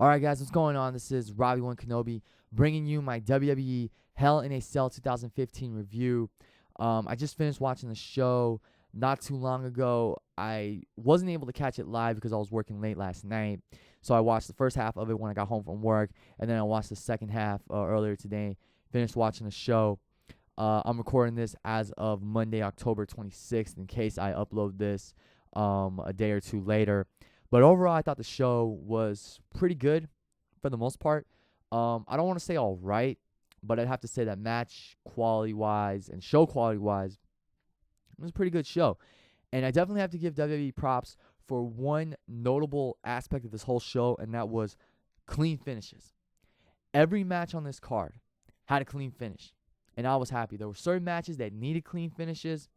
All right, guys, what's going on? This is Robbie One Kenobi bringing you my WWE Hell in a Cell 2015 review. I just finished watching the show not too long ago. I wasn't able to catch it live because I was working late last night. So I watched the first half of it when I got home from work, and then I watched the second half earlier today. Finished watching the show. I'm recording this as of Monday, October 26th, in case I upload this a day or two later. But overall, I thought the show was pretty good for the most part. I don't want to say all right, but I'd have to say that match quality-wise and show quality-wise, it was a pretty good show. And I definitely have to give WWE props for one notable aspect of this whole show, and that was clean finishes. Every match on this card had a clean finish, and I was happy. There were certain matches that needed clean finishes.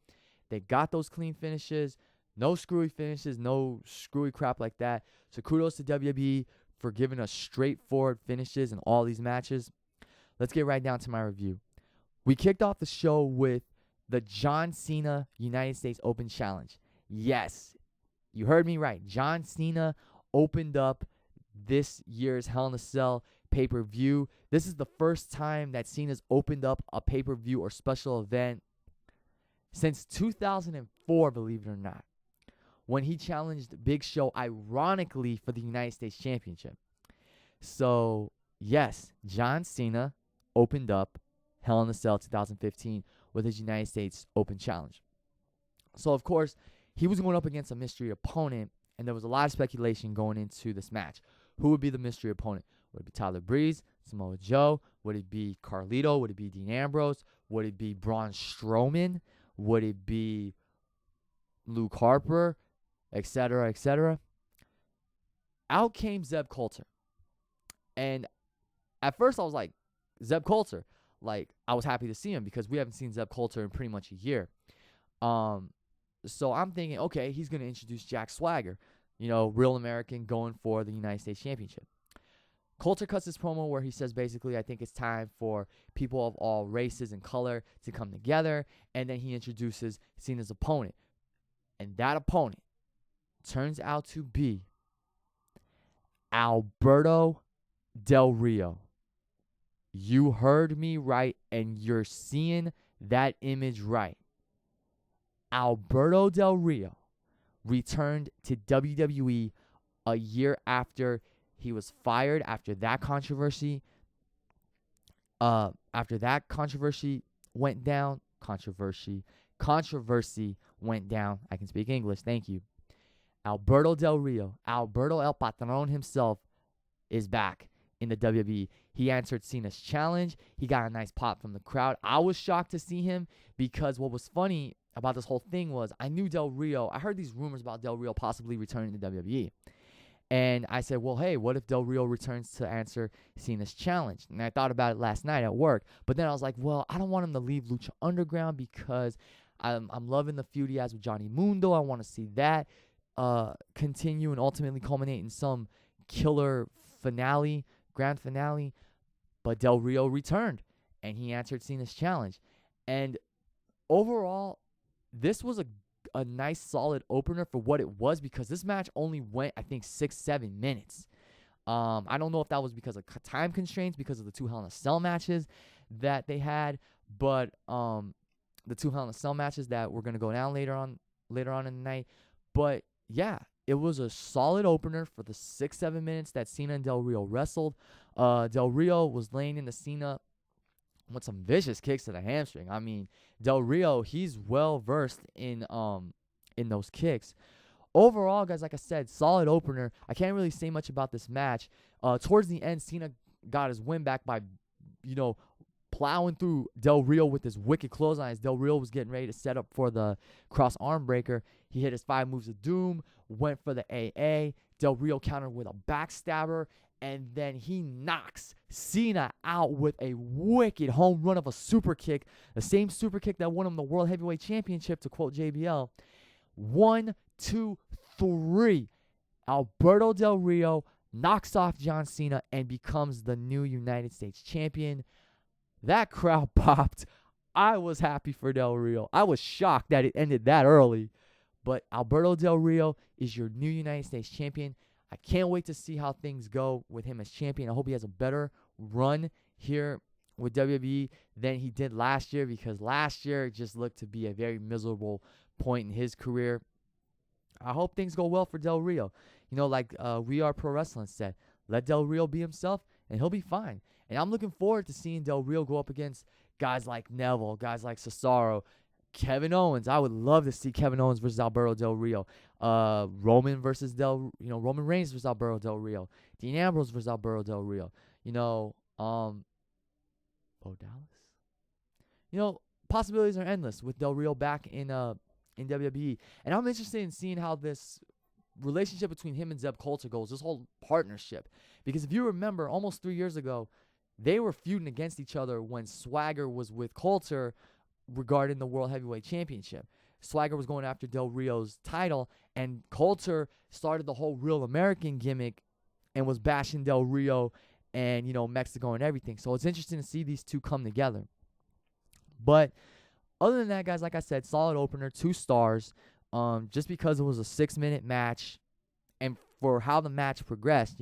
They got those clean finishes. No screwy finishes, no screwy crap like that. So kudos to WWE for giving us straightforward finishes in all these matches. Let's get right down to my review. We kicked off the show with the John Cena United States Open Challenge. Yes, you heard me right. John Cena opened up this year's Hell in a Cell pay-per-view. This is the first time that Cena's opened up a pay-per-view or special event since 2004, believe it or not, when he challenged Big Show, ironically, for the United States Championship. So, yes, John Cena opened up Hell in a Cell 2015 with his United States Open Challenge. So, of course, he was going up against a mystery opponent, and there was a lot of speculation going into this match. Who would be the mystery opponent? Would it be Tyler Breeze, Samoa Joe? Would it be Carlito? Would it be Dean Ambrose? Would it be Braun Strowman? Would it be Luke Harper? Etc., etc. Out came Zeb Coulter. And at first I was like, Zeb Coulter. Like, I was happy to see him because we haven't seen Zeb Coulter in pretty much a year. So I'm thinking, okay, he's going to introduce Jack Swagger. You know, real American going for the United States Championship. Coulter cuts his promo where he says basically, I think it's time for people of all races and color to come together. And then he introduces Cena's opponent. And that opponent turns out to be Alberto Del Rio. You heard me right, and you're seeing that image right. Alberto Del Rio returned to WWE a year after he was fired, after that controversy went down. Controversy went down. I can speak English. Thank you. Alberto Del Rio, Alberto El Patron himself, is back in the WWE. He answered Cena's challenge. He got a nice pop from the crowd. I was shocked to see him because what was funny about this whole thing was I knew Del Rio. I heard these rumors about Del Rio possibly returning to WWE. And I said, well, hey, what if Del Rio returns to answer Cena's challenge? And I thought about it last night at work. But then I was like, well, I don't want him to leave Lucha Underground because I'm loving the feud he has with Johnny Mundo. I want to see that continue and ultimately culminate in some killer finale, grand finale. But Del Rio returned, and he answered Cena's challenge. And overall, this was a nice, solid opener for what it was because this match only went, I think, 6-7 minutes. I don't know if that was because of time constraints, because of the two Hell in a Cell matches that they had, but the two Hell in a Cell matches that we're going to go down later on in the night. But yeah, it was a solid opener for the 6-7 minutes that Cena and Del Rio wrestled. Del Rio was laying into Cena with some vicious kicks to the hamstring. I mean, Del Rio, he's well versed in those kicks. Overall, guys, like I said, solid opener. I can't really say much about this match. Towards the end, Cena got his win back by, plowing through Del Rio with his wicked clothesline as Del Rio was getting ready to set up for the cross arm breaker. He hit his 5 moves of doom, went for the AA. Del Rio countered with a backstabber, and then he knocks Cena out with a wicked home run of a super kick, the same super kick that won him the World Heavyweight Championship, to quote JBL. 1, 2, 3. Alberto Del Rio knocks off John Cena and becomes the new United States Champion. That crowd popped. I was happy for Del Rio. I was shocked that it ended that early. But Alberto Del Rio is your new United States Champion. I can't wait to see how things go with him as champion. I hope he has a better run here with WWE than he did last year, because last year just looked to be a very miserable point in his career. I hope things go well for Del Rio. Like We Are Pro Wrestling said, let Del Rio be himself and he'll be fine. And I'm looking forward to seeing Del Rio go up against guys like Neville, guys like Cesaro, Kevin Owens. I would love to see Kevin Owens versus Alberto Del Rio. Roman Reigns versus Alberto Del Rio. Dean Ambrose versus Alberto Del Rio. Bo Dallas. Possibilities are endless with Del Rio back in WWE. And I'm interested in seeing how this relationship between him and Zeb Coulter goes, this whole partnership. Because if you remember, almost 3 years ago, they were feuding against each other when Swagger was with Coulter regarding the World Heavyweight Championship. Swagger was going after Del Rio's title, and Coulter started the whole Real American gimmick and was bashing Del Rio and, Mexico and everything. So it's interesting to see these two come together. But other than that, guys, like I said, solid opener, 2 stars. Just because it was a 6-minute match, and for how the match progressed,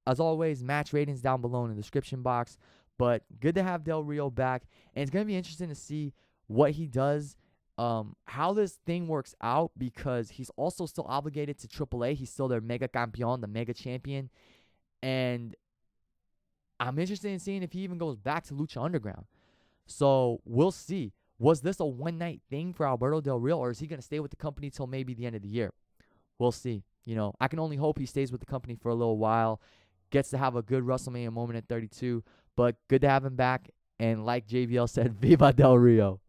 as always, match ratings down below in the description box. But good to have Del Rio back, and it's gonna be interesting to see what he does, how this thing works out, because he's also still obligated to AAA. He's still their Mega Campeon, the Mega Champion, and I'm interested in seeing if he even goes back to Lucha Underground. So we'll see. Was this a one-night thing for Alberto Del Rio, or is he going to stay with the company till maybe the end of the year? We'll see. I can only hope he stays with the company for a little while, gets to have a good WrestleMania moment at 32, but good to have him back. And like JVL said, Viva Del Rio.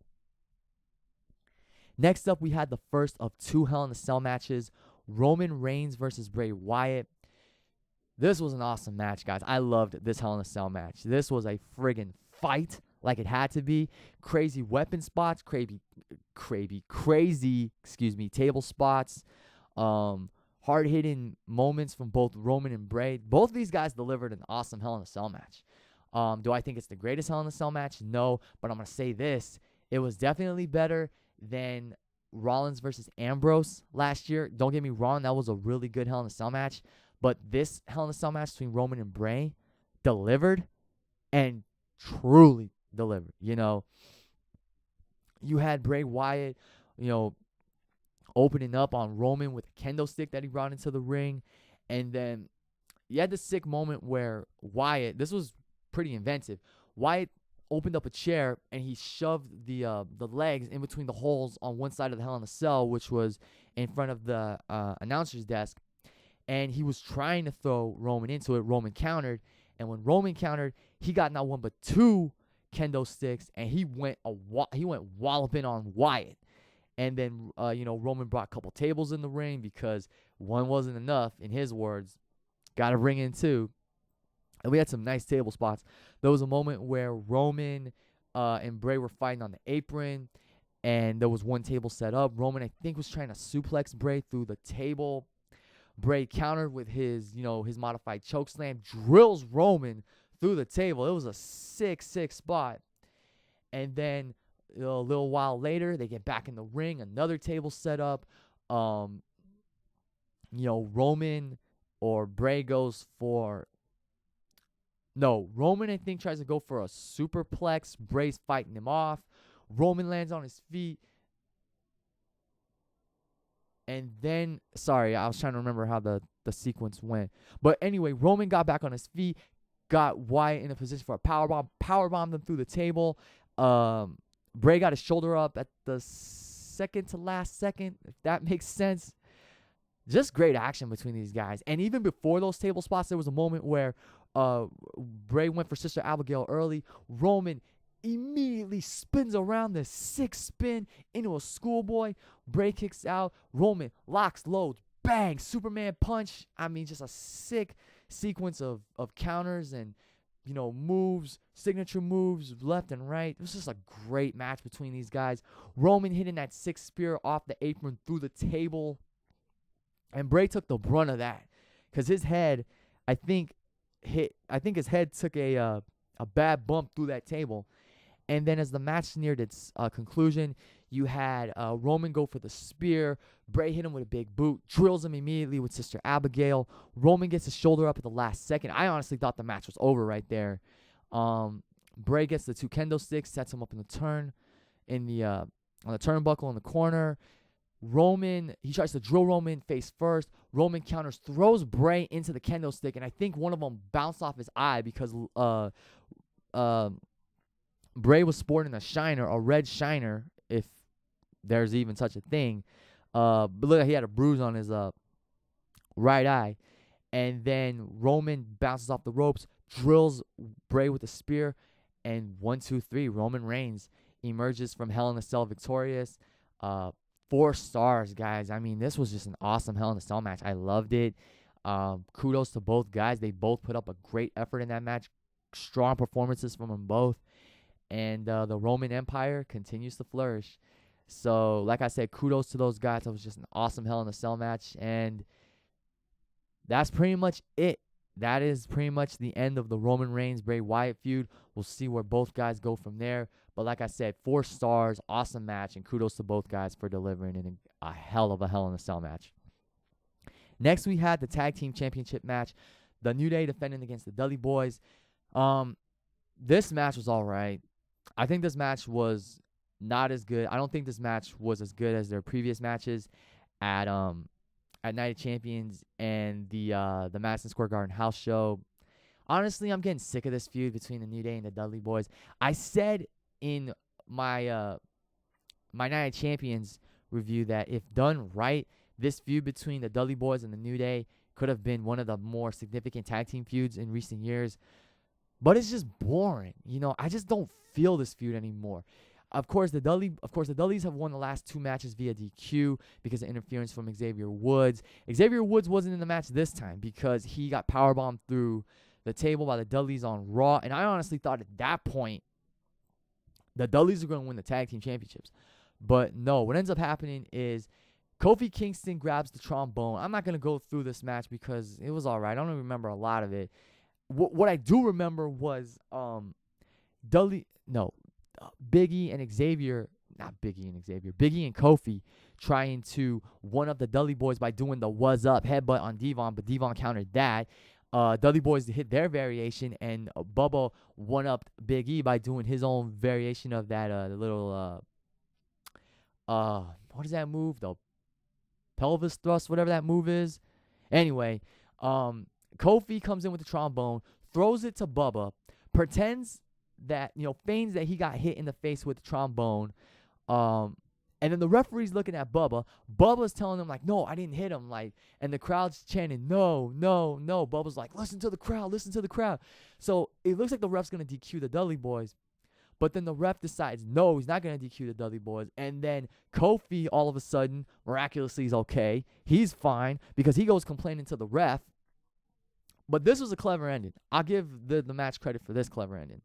Next up, we had the first of 2 Hell in a Cell matches, Roman Reigns versus Bray Wyatt. This was an awesome match, guys. I loved this Hell in a Cell match. This was a friggin' fight, like it had to be. Crazy weapon spots, crazy table spots, hard-hitting moments from both Roman and Bray. Both of these guys delivered an awesome Hell in a Cell match. Do I think it's the greatest Hell in a Cell match? No, but I'm going to say this. It was definitely better than Rollins versus Ambrose last year. Don't get me wrong, that was a really good Hell in a Cell match, but this Hell in a Cell match between Roman and Bray delivered, and truly delivered. You had Bray Wyatt, opening up on Roman with a kendo stick that he brought into the ring. And then you had this sick moment where Wyatt, this was pretty inventive, Wyatt opened up a chair and he shoved the legs in between the holes on one side of the Hell in a Cell, which was in front of the announcer's desk. And he was trying to throw Roman into it. Roman countered. And when Roman countered, he got not one but 2 kendo sticks, and he went walloping on Wyatt. And then Roman brought a couple tables in the ring because one wasn't enough, in his words. Got to bring in 2. And we had some nice table spots. There was a moment where Roman and Bray were fighting on the apron, and there was one table set up. Roman, I think, was trying to suplex Bray through the table. Bray countered with his modified chokeslam, drills Roman through the table. It was a sick spot. And then a little while later, they get back in the ring. Another table set up. Roman or Bray goes for... No, Roman, I think, tries to go for a superplex. Bray's fighting him off. Roman lands on his feet. And then, sorry, I was trying to remember how the sequence went. But anyway, Roman got back on his feet, got Wyatt in a position for a powerbombed him through the table. Bray got his shoulder up at the second to last second, if that makes sense. Just great action between these guys. And even before those table spots, there was a moment where Bray went for Sister Abigail early. Roman immediately spins around the 6 spin into a schoolboy. Bray kicks out. Roman locks, loads, bang, Superman punch. I mean, just a sick sequence of counters and moves, signature moves left and right. It was just a great match between these guys. Roman hitting that 6 spear off the apron through the table, and Bray took the brunt of that because his head, I think his head took a bad bump through that table. And then as the match neared its conclusion, You had Roman go for the spear. Bray hit him with a big boot, drills him immediately with Sister Abigail. Roman gets his shoulder up at the last second. I honestly thought the match was over right there. Bray gets the 2 kendo sticks, sets him up in the turn, on the turnbuckle in the corner. Roman, he tries to drill Roman face first. Roman counters, throws Bray into the kendo stick, and I think one of them bounced off his eye because Bray was sporting a red shiner, if there's even such a thing. But look, he had a bruise on his right eye. And then Roman bounces off the ropes, drills Bray with a spear, and 1, 2, 3, Roman Reigns emerges from Hell in a Cell victorious. 4 stars, guys. I mean, this was just an awesome Hell in a Cell match. I loved it. Kudos to both guys. They both put up a great effort in that match. Strong performances from them both. And the Roman Empire continues to flourish. So, like I said, kudos to those guys. It was just an awesome Hell in a Cell match. And that's pretty much it. That is pretty much the end of the Roman Reigns Bray Wyatt feud. We'll see where both guys go from there. But like I said, 4 stars, awesome match, and kudos to both guys for delivering in a hell of a Hell in a Cell match. Next, we had the Tag Team Championship match. The New Day defending against the Dudley Boyz. This match was all right. I think this match was not as good. I don't think this match was as good as their previous matches at Night of Champions and the Madison Square Garden house show. Honestly, I'm getting sick of this feud between the New Day and the Dudley Boyz. I said in my my Night of Champions review that if done right, this feud between the Dudley Boyz and the New Day could have been one of the more significant tag team feuds in recent years. But it's just boring. I just don't feel this feud anymore. Of course, the Dudleys have won the last 2 matches via DQ because of interference from Xavier Woods. Xavier Woods wasn't in the match this time because he got powerbombed through the table by the Dudleys on Raw. And I honestly thought at that point the Dudleys are going to win the tag team championships. But no, what ends up happening is Kofi Kingston grabs the trombone. I'm not going to go through this match because it was all right. I don't even remember a lot of it. What I do remember was Biggie and Xavier, not Biggie and Xavier, Biggie and Kofi trying to one-up the Dudley Boyz by doing the was up headbutt on Devon, but Devon countered that. Dudley Boyz hit their variation, and Bubba one-upped Big E by doing his own variation of that little, what is that move? The pelvis thrust, whatever that move is. Anyway, Kofi comes in with the trombone, throws it to Bubba, pretends that, feigns that he got hit in the face with the trombone. And then the referee's looking at Bubba. Bubba's telling him, like, no, I didn't hit him. And the crowd's chanting, no, no, no. Bubba's like, listen to the crowd, listen to the crowd. So it looks like the ref's going to DQ the Dudley Boyz. But then the ref decides, no, he's not going to DQ the Dudley Boyz. And then Kofi, all of a sudden, miraculously is okay. He's fine because he goes complaining to the ref. But this was a clever ending. I'll give the match credit for this clever ending.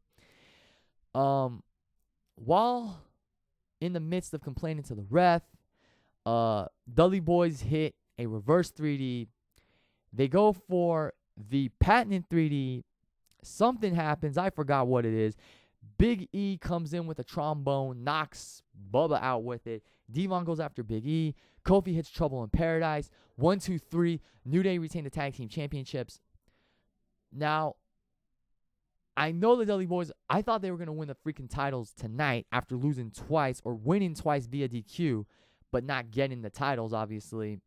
While in the midst of complaining to the ref, Dudley Boyz hit a reverse 3D. They go for the patented 3D. Something happens. I forgot what it is. Big E comes in with a trombone, knocks Bubba out with it. Devon goes after Big E. Kofi hits Trouble in Paradise. 1, 2, 3. New Day retain the tag team championships. Now, I know the Dudley Boyz, I thought they were going to win the freaking titles tonight after losing twice or winning twice via DQ, but not getting the titles, obviously.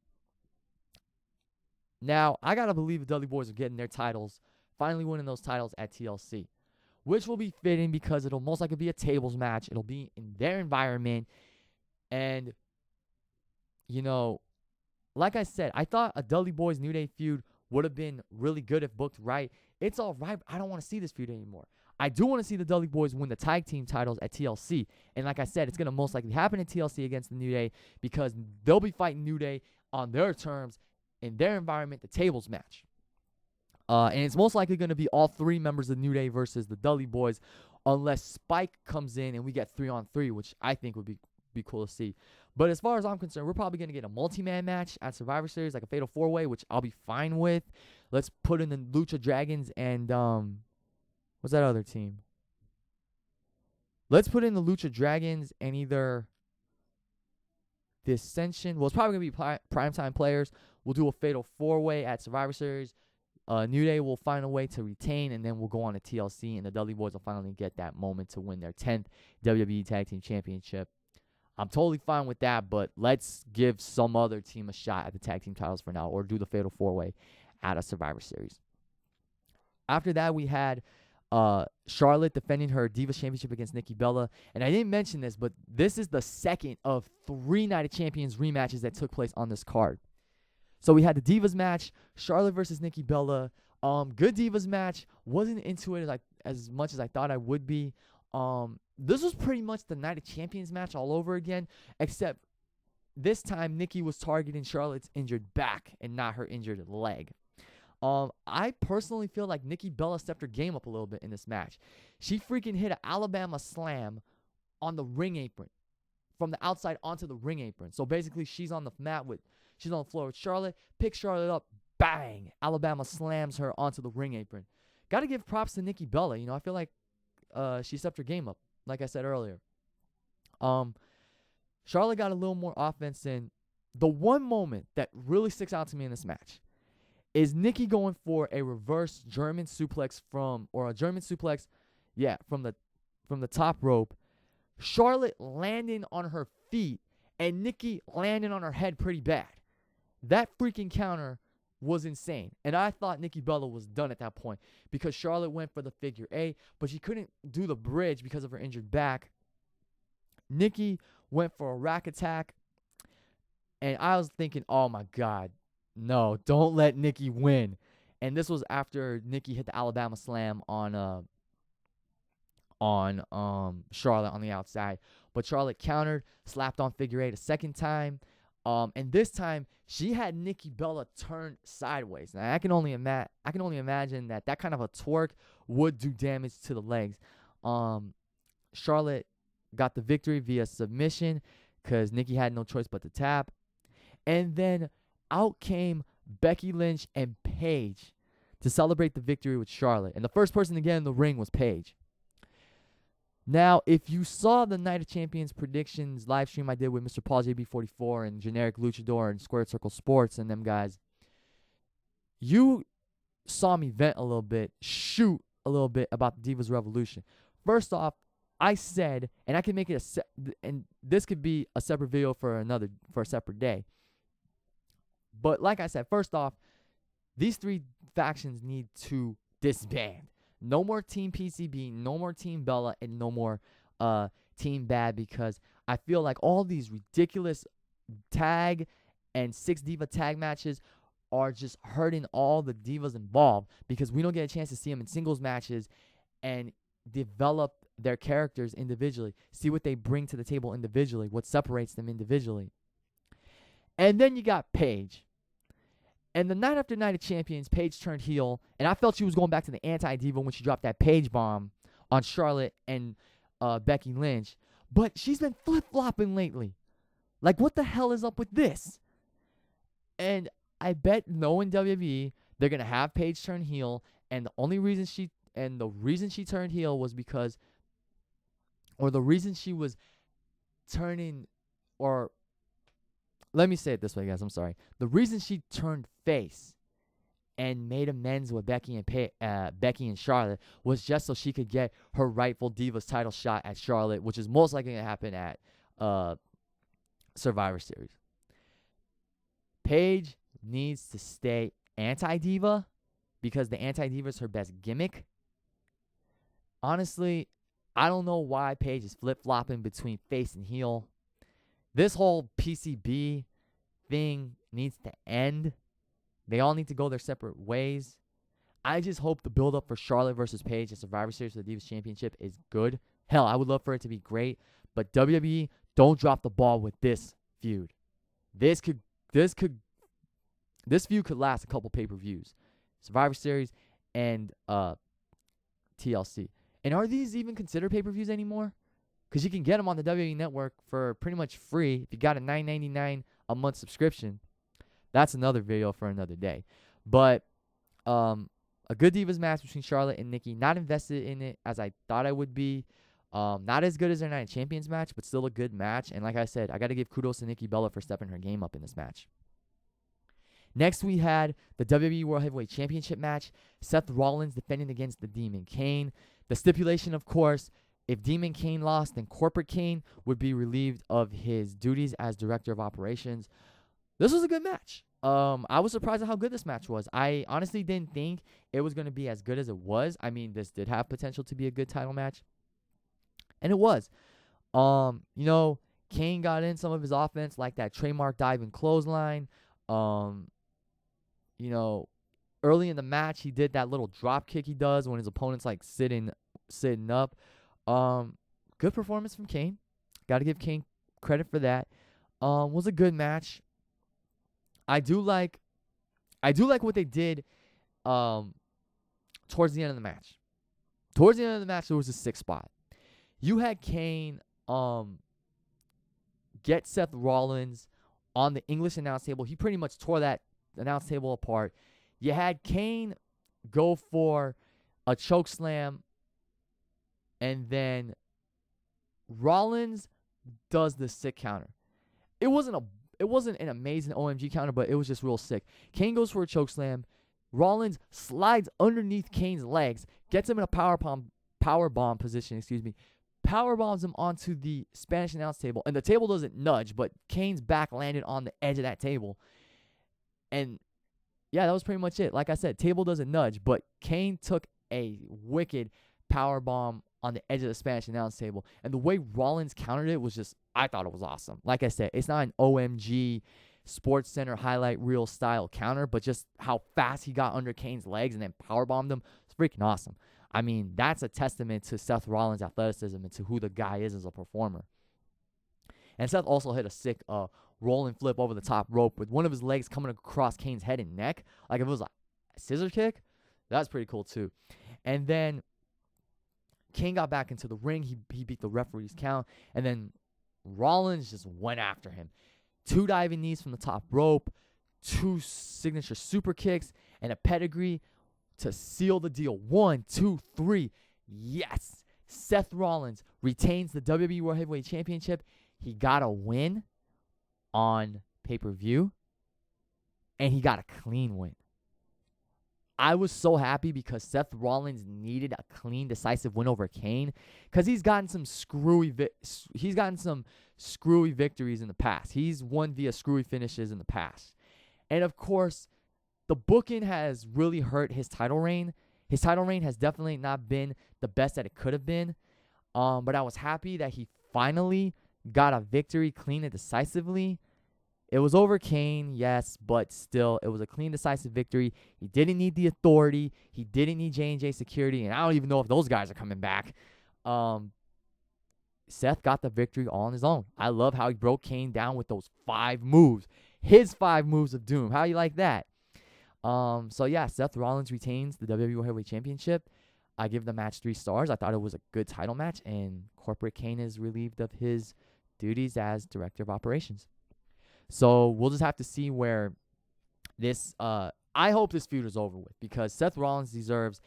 Now, I got to believe the Dudley Boyz are getting their titles, finally winning those titles at TLC, which will be fitting because it'll most likely be a tables match. It'll be in their environment. And, like I said, I thought a Dudley Boyz New Day feud would have been really good if booked right. It's all right. I don't want to see this feud anymore. I do want to see the Dudley Boyz win the tag team titles at TLC. And like I said, it's going to most likely happen at TLC against the New Day because they'll be fighting New Day on their terms, in their environment, the tables match. And it's most likely going to be all 3 members of New Day versus the Dudley Boyz unless Spike comes in and we get 3-on-3, which I think would be cool to see. But as far as I'm concerned, we're probably going to get a multi-man match at Survivor Series, like a Fatal 4-Way, which I'll be fine with. Let's put in the Lucha Dragons and, what's that other team? Let's put in the Lucha Dragons and either dissension. Well, it's probably going to be primetime players. We'll do a fatal 4-way at Survivor Series. New Day will find a way to retain, and then we'll go on to TLC, and the Dudley Boyz will finally get that moment to win their 10th WWE Tag Team Championship. I'm totally fine with that, but let's give some other team a shot at the tag team titles for now, or do the fatal 4-way at a Survivor Series. After that, we had Charlotte defending her Divas Championship against Nikki Bella. And I didn't mention this, but this is the second of 3 Night of Champions rematches that took place on this card. So we had the Divas match, Charlotte versus Nikki Bella. Good Divas match. Wasn't into it as much as I thought I would be. This was pretty much the Night of Champions match all over again, except this time Nikki was targeting Charlotte's injured back and not her injured leg. I personally feel like Nikki Bella stepped her game up a little bit in this match. She freaking hit an Alabama slam on the ring apron, from the outside onto the ring apron. So basically, she's on the floor with Charlotte, picks Charlotte up, bang! Alabama slams her onto the ring apron. Got to give props to Nikki Bella. You know, I feel like she stepped her game up, like I said earlier. Charlotte got a little more offense in. The one moment that really sticks out to me in this match is Nikki going for a reverse German suplex from the top rope. Charlotte landing on her feet and Nikki landing on her head pretty bad. That freaking counter was insane. And I thought Nikki Bella was done at that point because Charlotte went for the figure 8, but she couldn't do the bridge because of her injured back. Nikki went for a rack attack, and I was thinking, oh my God, no, don't let Nikki win. And this was after Nikki hit the Alabama slam on Charlotte on the outside. But Charlotte countered, slapped on figure 8 a second time. And this time she had Nikki Bella turned sideways. Now I can only imagine that kind of a twerk would do damage to the legs. Charlotte got the victory via submission because Nikki had no choice but to tap. And then out came Becky Lynch and Paige to celebrate the victory with Charlotte. And the first person to get in the ring was Paige. Now, if you saw the Night of Champions predictions live stream I did with Mr. Paul JB44 and Generic Luchador and Squared Circle Sports and them guys, you saw me vent a little bit, shoot a little bit about the Divas Revolution. First off, I said, and I can make it and this could be a separate video for a separate day. But like I said, first off, these 3 factions need to disband. No more Team PCB, no more Team Bella, and no more Team Bad, because I feel like all these ridiculous tag and 6 diva tag matches are just hurting all the divas involved because we don't get a chance to see them in singles matches and develop their characters individually, see what they bring to the table individually, what separates them individually. And then you got Paige. And the night after Night of Champions, Paige turned heel, and I felt she was going back to the anti-diva when she dropped that Paige bomb on Charlotte and Becky Lynch. But she's been flip-flopping lately. Like, what the hell is up with this? And I bet knowing WWE, they're going to have Paige turn heel, and the reason she turned heel was because, or the reason she was turning, or let me say it this way, guys. I'm sorry. The reason she turned face and made amends with Becky and Charlotte was just so she could get her rightful Divas title shot at Charlotte, which is most likely going to happen at Survivor Series. Paige needs to stay anti-diva because the anti-diva is her best gimmick. Honestly, I don't know why Paige is flip-flopping between face and heel. This whole PCB thing needs to end. They all need to go their separate ways. I just hope the build-up for Charlotte versus Paige at Survivor Series for the Divas Championship is good. Hell, I would love for it to be great. But WWE, don't drop the ball with this feud. This feud could last a couple pay-per-views. Survivor Series and TLC. And are these even considered pay-per-views anymore? Because you can get them on the WWE Network for pretty much free if you got a $9.99 a month subscription. That's another video for another day. But a good Divas match between Charlotte and Nikki. Not invested in it as I thought I would be. Not as good as their Night of Champions match, but still a good match. And like I said, I got to give kudos to Nikki Bella for stepping her game up in this match. Next, we had the WWE World Heavyweight Championship match. Seth Rollins defending against the Demon Kane. The stipulation, of course, if Demon Kane lost, then Corporate Kane would be relieved of his duties as Director of Operations. This was a good match. I was surprised at how good this match was. I honestly didn't think it was going to be as good as it was. I mean, this did have potential to be a good title match. And it was. Kane got in some of his offense, like that trademark diving clothesline. Early in the match, he did that little drop kick he does when his opponent's like sitting up. Good performance from Kane. Got to give Kane credit for that. Was a good match. I do like what they did towards the end of the match. Towards the end of the match, there was a 6 spot. You had Kane get Seth Rollins on the English announce table. He pretty much tore that announce table apart. You had Kane go for a choke slam, and then Rollins does the sick counter. It wasn't an amazing OMG counter, but it was just real sick. Kane goes for a choke slam. Rollins slides underneath Kane's legs, gets him in a power bomb position, power bombs him onto the Spanish announce table, and the table doesn't nudge, but Kane's back landed on the edge of that table. And yeah, that was pretty much it. Like I said, table doesn't nudge, but Kane took a wicked power bomb on the edge of the Spanish announce table. And the way Rollins countered it was just, I thought it was awesome. Like I said, it's not an OMG Sports Center highlight reel style counter, but just how fast he got under Kane's legs and then power bombed him. It's freaking awesome. I mean, that's a testament to Seth Rollins' athleticism and to who the guy is as a performer. And Seth also hit a sick rolling flip over the top rope with one of his legs coming across Kane's head and neck. Like if it was a scissor kick, that's pretty cool too. And then Kane got back into the ring. He beat the referee's count. And then Rollins just went after him. 2 diving knees from the top rope, 2 signature super kicks, and a pedigree to seal the deal. 1, 2, 3. Yes. Seth Rollins retains the WWE World Heavyweight Championship. He got a win on pay-per-view, and he got a clean win. I was so happy because Seth Rollins needed a clean, decisive win over Kane because he's gotten some screwy victories in the past. He's won via screwy finishes in the past. And of course, the booking has really hurt his title reign. His title reign has definitely not been the best that it could have been. But I was happy that he finally got a victory clean and decisively. It was over Kane, yes, but still, it was a clean, decisive victory. He didn't need the authority. He didn't need J&J security, and I don't even know if those guys are coming back. Seth got the victory all on his own. I love how he broke Kane down with those 5 moves. His 5 moves of doom. How you like that? So yeah, Seth Rollins retains the WWE World Heavyweight Championship. I give the match 3 stars. I thought it was a good title match, and Corporate Kane is relieved of his duties as Director of Operations. So we'll just have to see where this, I hope this feud is over with because Seth Rollins deserves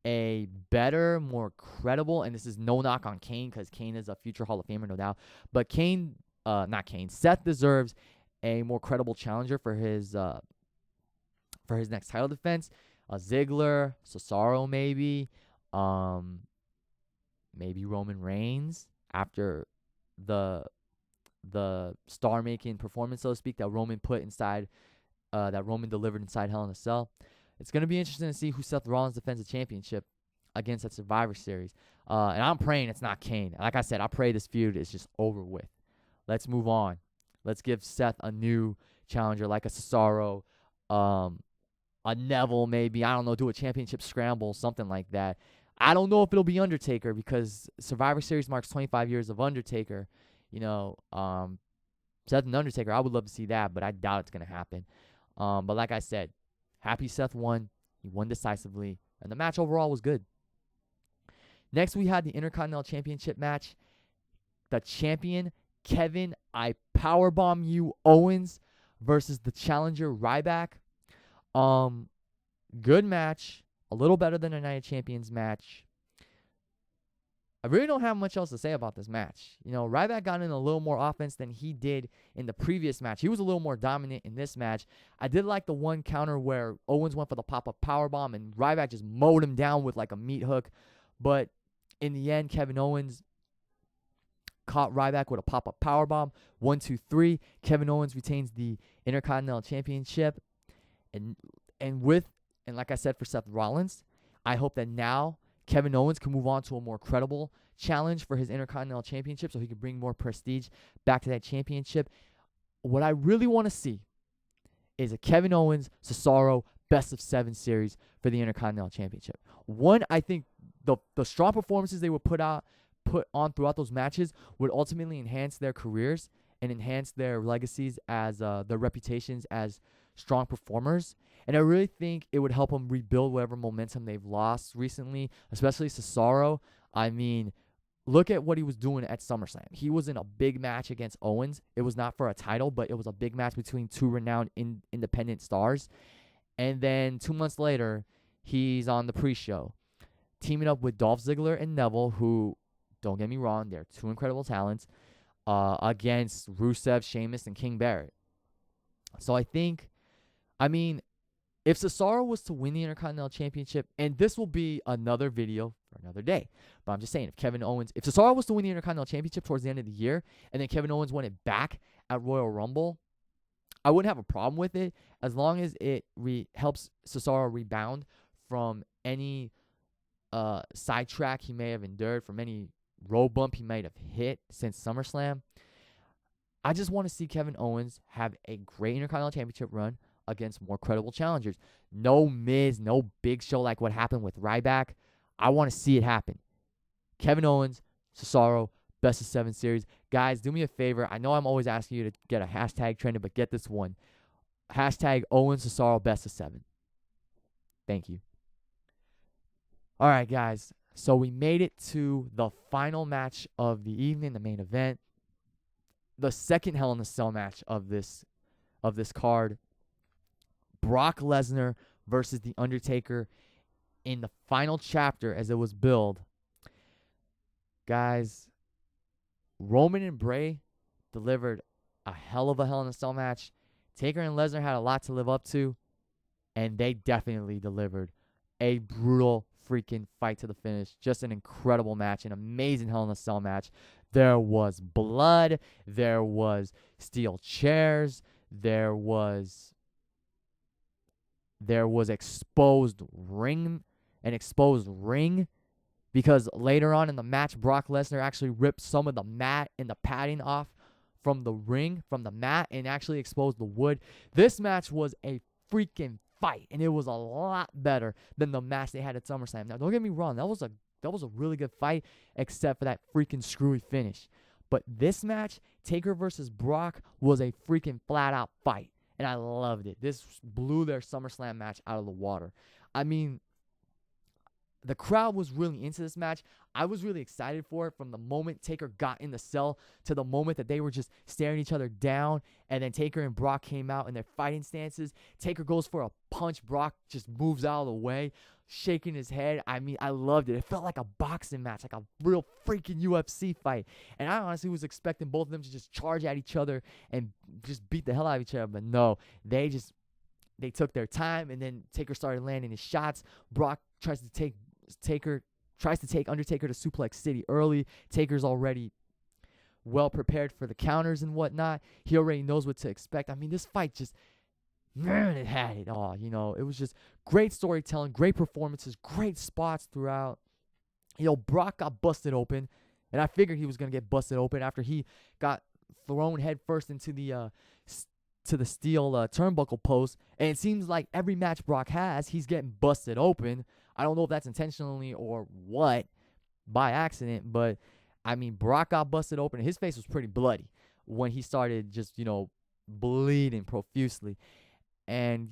a better, more credible, and this is no knock on Kane because Kane is a future Hall of Famer, no doubt. But Seth deserves a more credible challenger for his next title defense. Ziggler, Cesaro maybe Roman Reigns after the star-making performance, so to speak, that Roman delivered inside Hell in a Cell. It's going to be interesting to see who Seth Rollins defends the championship against at Survivor Series. And I'm praying it's not Kane. Like I said, I pray this feud is just over with. Let's move on. Let's give Seth a new challenger like a Cesaro, a Neville maybe. I don't know, do a championship scramble, something like that. I don't know if it'll be Undertaker because Survivor Series marks 25 years of Undertaker. Seth and Undertaker, I would love to see that, but I doubt it's going to happen. But like I said, happy Seth won. He won decisively, and the match overall was good. Next, we had the Intercontinental Championship match. The champion, Kevin, I powerbomb you, Owens, versus the challenger, Ryback. Good match. A little better than a Night of Champions match. I really don't have much else to say about this match. You know, Ryback got in a little more offense than he did in the previous match. He was a little more dominant in this match. I did like the one counter where Owens went for the pop-up powerbomb and Ryback just mowed him down with like a meat hook. But in the end, Kevin Owens caught Ryback with a pop-up powerbomb. 1, 2, 3. Kevin Owens retains the Intercontinental Championship. And like I said for Seth Rollins, I hope that now Kevin Owens can move on to a more credible challenge for his Intercontinental Championship so he can bring more prestige back to that championship. What I really want to see is a Kevin Owens, Cesaro, best of 7 series for the Intercontinental Championship. One, I think the strong performances they would put on throughout those matches would ultimately enhance their careers and enhance their legacies as their reputations as strong performers. And I really think it would help them rebuild whatever momentum they've lost recently, especially Cesaro. I mean, look at what he was doing at SummerSlam. He was in a big match against Owens. It was not for a title, but it was a big match between two renowned independent stars. And then 2 months later, he's on the pre-show, teaming up with Dolph Ziggler and Neville, who, don't get me wrong, they're two incredible talents, against Rusev, Sheamus, and King Barrett. So if Cesaro was to win the Intercontinental Championship, and this will be another video for another day, but I'm just saying, if Cesaro was to win the Intercontinental Championship towards the end of the year, and then Kevin Owens won it back at Royal Rumble, I wouldn't have a problem with it as long as it helps Cesaro rebound from any sidetrack he may have endured, from any road bump he might have hit since SummerSlam. I just want to see Kevin Owens have a great Intercontinental Championship run against more credible challengers. No Miz, no Big Show like what happened with Ryback. I want to see it happen. Kevin Owens, Cesaro, best of 7 series. Guys, do me a favor. I know I'm always asking you to get a hashtag trending, but get this one. Hashtag Owens, Cesaro, best of 7. Thank you. All right, guys. So we made it to the final match of the evening, the main event. The second Hell in a Cell match of this card. Brock Lesnar versus The Undertaker in the final chapter as it was billed. Guys, Roman and Bray delivered a hell of a Hell in a Cell match. Taker and Lesnar had a lot to live up to, and they definitely delivered a brutal freaking fight to the finish. Just an incredible match, an amazing Hell in a Cell match. There was blood, there was steel chairs, there was exposed ring, because later on in the match, Brock Lesnar actually ripped some of the mat and the padding off from the ring, from the mat, and actually exposed the wood. This match was a freaking fight, and it was a lot better than the match they had at SummerSlam. Now, don't get me wrong, that was a really good fight, except for that freaking screwy finish. But this match, Taker versus Brock, was a freaking flat-out fight. And I loved it. This blew their SummerSlam match out of the water. I mean, the crowd was really into this match. I was really excited for it from the moment Taker got in the cell to the moment that they were just staring each other down. And then Taker and Brock came out in their fighting stances. Taker goes for a punch. Brock just moves out of the way, shaking his head. I mean, I loved it. It felt like a boxing match, like a real freaking UFC fight. And I honestly was expecting both of them to just charge at each other and just beat the hell out of each other. But no, they took their time, and then Taker started landing his shots. Brock tries to take Undertaker to Suplex City early. Taker's already well prepared for the counters and whatnot. He already knows what to expect. I mean, this fight just, man, it had it all. You know, it was just great storytelling, great performances, great spots throughout. You know, Brock got busted open, and I figured he was going to get busted open after he got thrown head first into the steel turnbuckle post. And it seems like every match Brock has, he's getting busted open. I don't know if that's intentionally or what, by accident, but I mean, Brock got busted open, and his face was pretty bloody when he started just, bleeding profusely. And,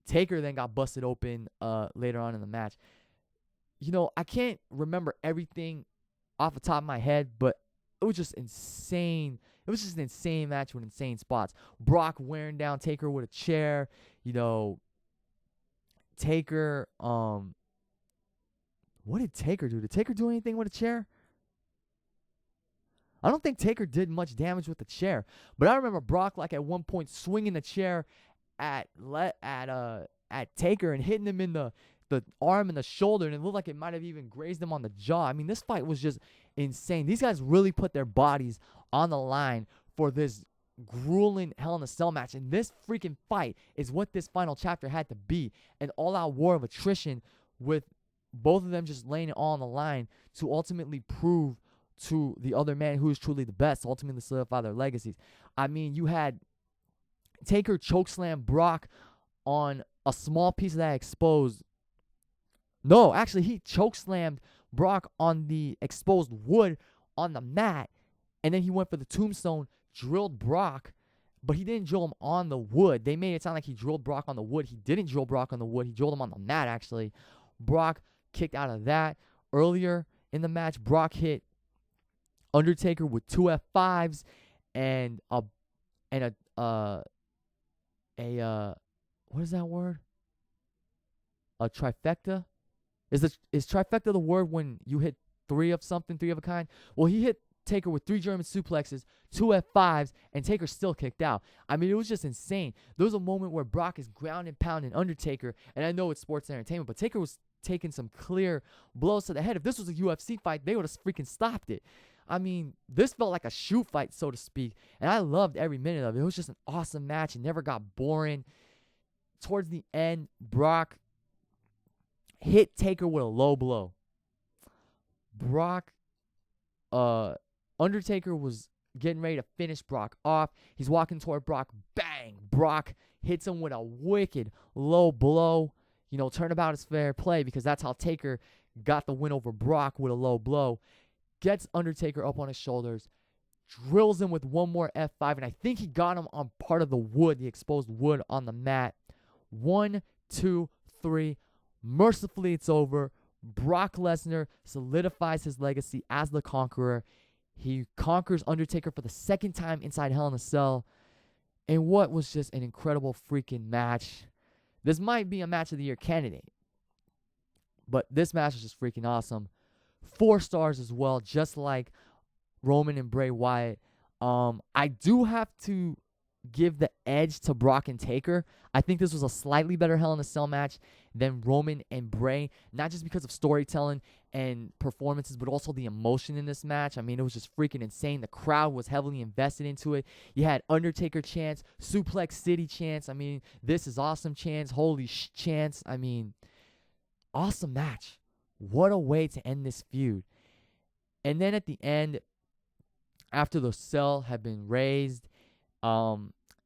Taker then got busted open later on in the match. I can't remember everything off the top of my head, but it was just insane. It was just an insane match with insane spots. Brock wearing down Taker with a chair. Taker, what did Taker do? Did Taker do anything with a chair? I don't think Taker did much damage with the chair. But I remember Brock, like, at one point swinging the chair at Taker and hitting him in the arm and the shoulder, and it looked like it might have even grazed him on the jaw. I mean, this fight was just insane. These guys really put their bodies on the line for this grueling Hell in a Cell match, and this freaking fight is what this final chapter had to be, an all-out war of attrition with both of them just laying it all on the line to ultimately prove to the other man who is truly the best, ultimately solidify their legacies. I mean, you had Taker chokeslam Brock on a small piece of that exposed. No, actually, he chokeslammed Brock on the exposed wood on the mat, and then he went for the tombstone, drilled Brock, but he didn't drill him on the wood. They made it sound like he drilled Brock on the wood. He didn't drill Brock on the wood. He drilled him on the mat, actually. Brock kicked out of that. Earlier in the match, Brock hit Undertaker with 2 F5s and a what is that word? A trifecta? Is trifecta the word when you hit 3 of something, 3 of a kind? Well, he hit Taker with 3 German suplexes, 2 F5s, and Taker still kicked out. I mean, it was just insane. There was a moment where Brock is ground and pounding Undertaker, and I know it's sports entertainment, but Taker was taking some clear blows to the head. If this was a UFC fight, they would have freaking stopped it. I mean, this felt like a shoot fight, so to speak, and I loved every minute of it. It was just an awesome match. It never got boring. Towards the end, Brock hit Taker with a low blow. Undertaker was getting ready to finish Brock off. He's walking toward Brock. Bang! Brock hits him with a wicked low blow. You know, turnabout is fair play because that's how Taker got the win over Brock, with a low blow. Gets Undertaker up on his shoulders. Drills him with one more F5, and I think he got him on part of the wood, the exposed wood on the mat. 1, 2, 3. Mercifully, it's over. Brock Lesnar solidifies his legacy as the Conqueror. He conquers Undertaker for the second time inside Hell in a Cell. And what was just an incredible freaking match. This might be a match of the year candidate, but this match was just freaking awesome. 4 stars as well, just like Roman and Bray Wyatt. I do have to give the edge to Brock and Taker. I think this was a slightly better Hell in a Cell match than Roman and Bray, not just because of storytelling and performances, but also the emotion in this match. I mean, it was just freaking insane. The crowd was heavily invested into it. You had Undertaker chants, Suplex City chants. I mean, this is awesome chants, holy chants. I mean, awesome match. What a way to end this feud. And then at the end, after the cell had been raised,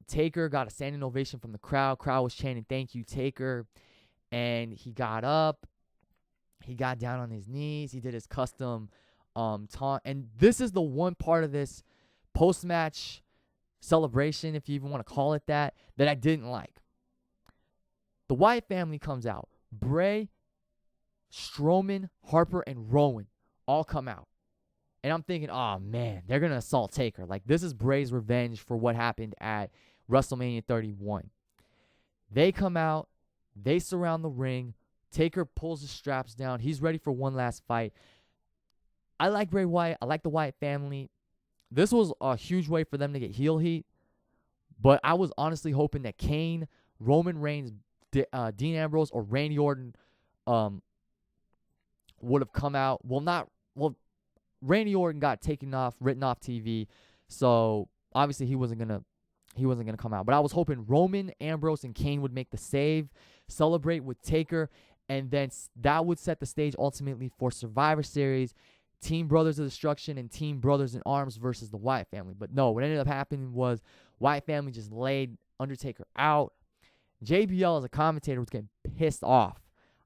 Taker got a standing ovation from the crowd. Crowd was chanting, "Thank you, Taker." And he got up. He got down on his knees. He did his custom taunt. And this is the one part of this post-match celebration, if you even want to call it that I didn't like. The Wyatt family comes out. Bray, Strowman, Harper, and Rowan all come out. And I'm thinking, oh, man, they're going to assault Taker. Like, this is Bray's revenge for what happened at WrestleMania 31. They come out. They surround the ring. Taker pulls the straps down. He's ready for one last fight. I like Bray Wyatt. I like the Wyatt family. This was a huge way for them to get heel heat. But I was honestly hoping that Kane, Roman Reigns, Dean Ambrose, or Randy Orton would have come out. Randy Orton got written off TV, so obviously he wasn't gonna come out. But I was hoping Roman, Ambrose, and Kane would make the save, celebrate with Taker, and then that would set the stage ultimately for Survivor Series, Team Brothers of Destruction and Team Brothers in Arms versus the Wyatt family. But no, what ended up happening was Wyatt family just laid Undertaker out. JBL as a commentator was getting pissed off.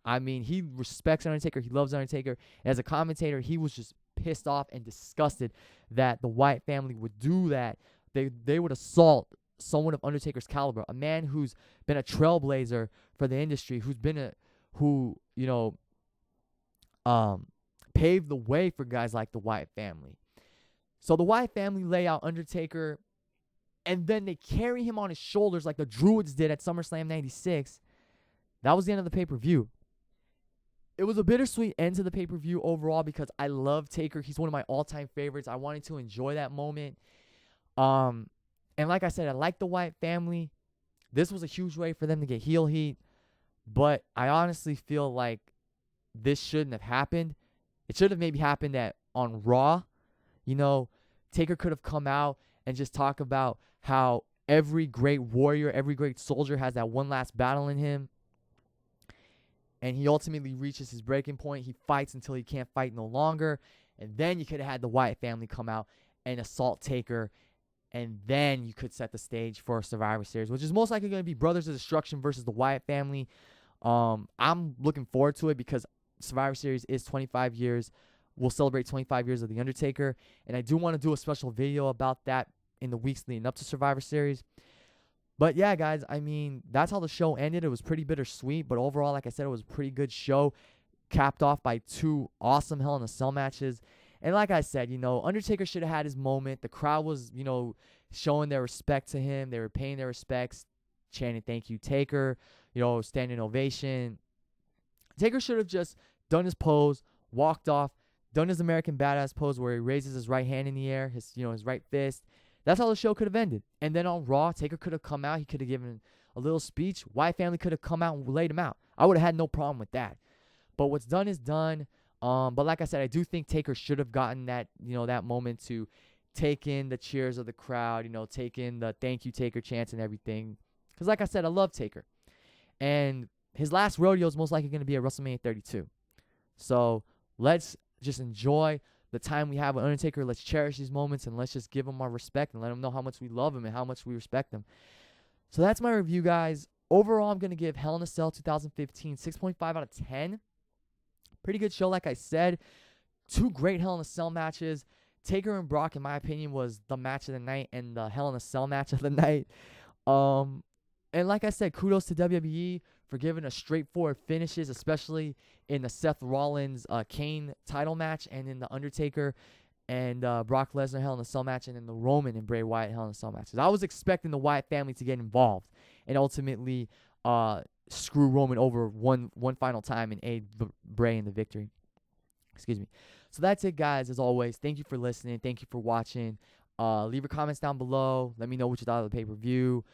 I mean, he respects Undertaker. He loves Undertaker. And as a commentator, he was just pissed off and disgusted that the Wyatt family would do that. They would assault someone of Undertaker's caliber, a man who's been a trailblazer for the industry, who paved the way for guys like the Wyatt family. So the Wyatt family lay out Undertaker, and then they carry him on his shoulders like the Druids did at SummerSlam 96. That was the end of the pay-per-view. it was a bittersweet end to the pay-per-view overall because I love Taker. He's one of my all-time favorites. I wanted to enjoy that moment. And like I said, I like the Wyatt family. This was a huge way for them to get heel heat. But I honestly feel like this shouldn't have happened. It should have maybe happened on Raw. You know, Taker could have come out and just talk about how every great warrior, every great soldier has that one last battle in him. And he ultimately reaches his breaking point. He fights until he can't fight no longer. And then you could have had the Wyatt family come out and assault Taker. And then you could set the stage for a Survivor Series, which is most likely going to be Brothers of Destruction versus the Wyatt family. I'm looking forward to it because Survivor Series is 25 years. We'll celebrate 25 years of The Undertaker. And I do want to do a special video about that in the weeks leading up to Survivor Series. But yeah, guys, I mean, that's how the show ended. It was pretty bittersweet. But overall, like I said, it was a pretty good show. Capped off by 2 awesome Hell in a Cell matches. And like I said, you know, Undertaker should have had his moment. The crowd was, you know, showing their respect to him. They were paying their respects, chanting, "Thank you, Taker," you know, standing ovation. Taker should have just done his pose, walked off, done his American Badass pose where he raises his right hand in the air, his right fist. That's how the show could have ended. And then on Raw, Taker could have come out. He could have given a little speech. Wyatt family could have come out and laid him out. I would have had no problem with that. But what's done is done. But like I said, I do think Taker should have gotten that, you know, that moment to take in the cheers of the crowd, you know, take in the "Thank you, Taker" chants and everything. Because like I said, I love Taker. And his last rodeo is most likely going to be at WrestleMania 32. So let's just enjoy the time we have with Undertaker. Let's cherish these moments and let's just give him our respect and let him know how much we love him and how much we respect him. So that's my review, guys. Overall, I'm going to give Hell in a Cell 2015 6.5 out of 10. Pretty good show, like I said. 2 great Hell in a Cell matches. Taker and Brock, in my opinion, was the match of the night and the Hell in a Cell match of the night. And like I said, kudos to WWE for giving us straightforward finishes, especially in the Seth Rollins Kane title match and in the Undertaker and Brock Lesnar Hell in a Cell match and in the Roman and Bray Wyatt Hell in a Cell matches. I was expecting the Wyatt family to get involved and ultimately screw Roman over one final time and aid Bray in the victory. Excuse me. So that's it, guys. As always, thank you for listening. Thank you for watching. Leave your comments down below. Let me know what you thought of the pay-per-view.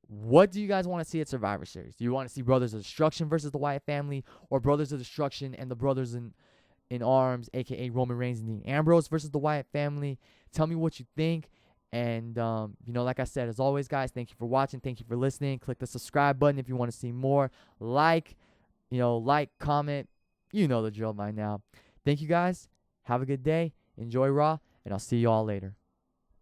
What do you guys want to see at Survivor Series? Do you want to see Brothers of Destruction versus the Wyatt family, or Brothers of Destruction and the Brothers in Arms, a.k.a. Roman Reigns and Dean Ambrose versus the Wyatt family? Tell me what you think. And, you know, like I said, as always, guys, thank you for watching. Thank you for listening. Click the subscribe button if you want to see more. Like, comment. You know the drill by now. Thank you, guys. Have a good day. Enjoy Raw, and I'll see you all later.